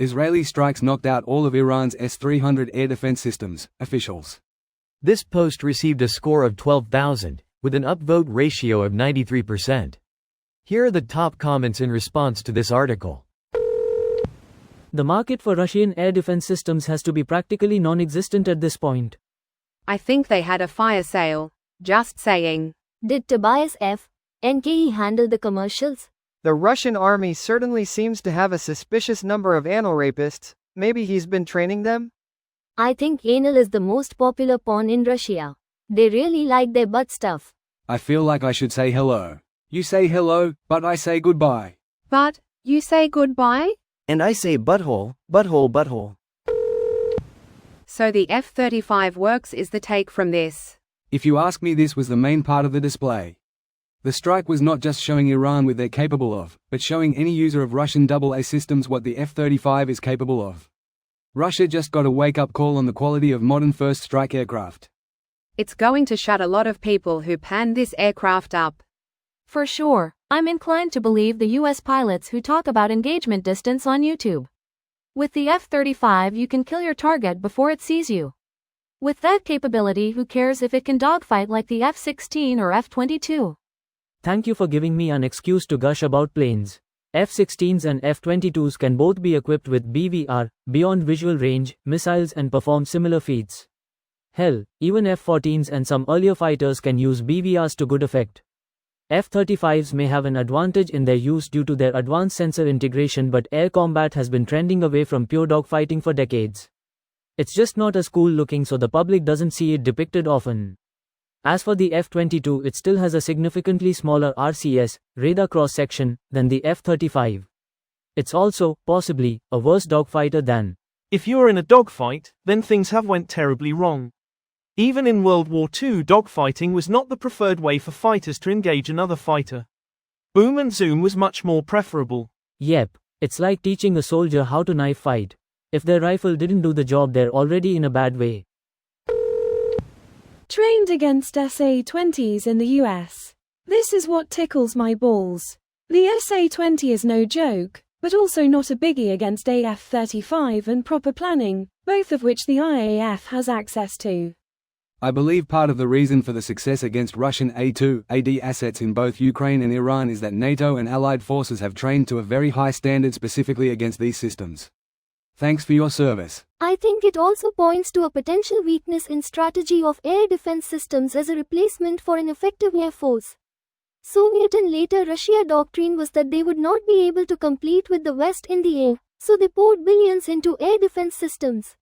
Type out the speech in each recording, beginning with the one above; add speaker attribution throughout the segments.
Speaker 1: Israeli strikes knocked out all of Iran's S-300 air defense systems, officials.
Speaker 2: This post received a score of 12,000, with an upvote ratio of 93%. Here are the top comments in response to this article.
Speaker 3: The market for Russian air defense systems has to be practically non-existent at this point.
Speaker 4: I think they had a fire sale. Just saying.
Speaker 5: Did Tobias F. NKE handle the commercials?
Speaker 6: The Russian army certainly seems to have a suspicious number of anal rapists. Maybe he's been training them?
Speaker 5: I think anal is the most popular porn in Russia. They really like their butt stuff.
Speaker 1: I feel like I should say hello. You say hello, but I say goodbye.
Speaker 4: But, you say goodbye?
Speaker 7: And I say butthole, butthole, butthole.
Speaker 4: So the F-35 works is the take from this.
Speaker 1: If you ask me, this was the main part of the display. The strike was not just showing Iran what they're capable of, but showing any user of Russian AA systems what the F-35 is capable of. Russia just got a wake-up call on the quality of modern first strike aircraft.
Speaker 4: It's going to shut a lot of people who pan this aircraft up.
Speaker 8: For sure, I'm inclined to believe the US pilots who talk about engagement distance on YouTube. With the F-35 you can kill your target before it sees you. With that capability, who cares if it can dogfight like the F-16 or F-22?
Speaker 3: Thank you for giving me an excuse to gush about planes. F-16s and F-22s can both be equipped with BVR, Beyond Visual Range, missiles and perform similar feats. Hell, even F-14s and some earlier fighters can use BVRs to good effect. F-35s may have an advantage in their use due to their advanced sensor integration, but air combat has been trending away from pure dogfighting for decades. It's just not as cool looking, so the public doesn't see it depicted often. As for the F-22, it still has a significantly smaller RCS, radar cross-section, than the F-35. It's also, possibly, a worse dogfighter than.
Speaker 9: If you're in a dogfight, then things have went terribly wrong. Even in World War II, dogfighting was not the preferred way for fighters to engage another fighter. Boom and zoom was much more preferable.
Speaker 3: Yep, it's like teaching a soldier how to knife fight. If their rifle didn't do the job, they're already in a bad way.
Speaker 10: Trained against SA-20s in the US. This is what tickles my balls. The SA-20 is no joke, but also not a biggie against AF-35 and proper planning, both of which the IAF has access to.
Speaker 1: I believe part of the reason for the success against Russian A2AD assets in both Ukraine and Iran is that NATO and allied forces have trained to a very high standard specifically against these systems. Thanks for your service.
Speaker 5: I think it also points to a potential weakness in strategy of air defense systems as a replacement for an effective air force. Soviet and later Russia doctrine was that they would not be able to compete with the West in the air, so they poured billions into air defense systems.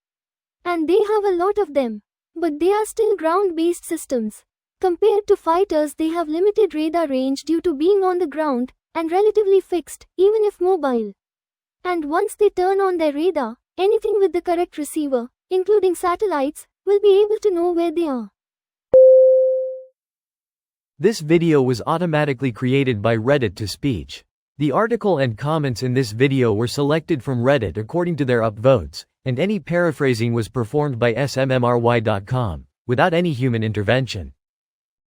Speaker 5: And they have a lot of them. But they are still ground-based systems. Compared to fighters, they have limited radar range due to being on the ground, and relatively fixed, even if mobile. And once they turn on their radar, anything with the correct receiver, including satellites, will be able to know where they are.
Speaker 2: This video was automatically created by Reddit to speech. The article and comments in this video were selected from Reddit according to their upvotes, and any paraphrasing was performed by smmry.com, without any human intervention.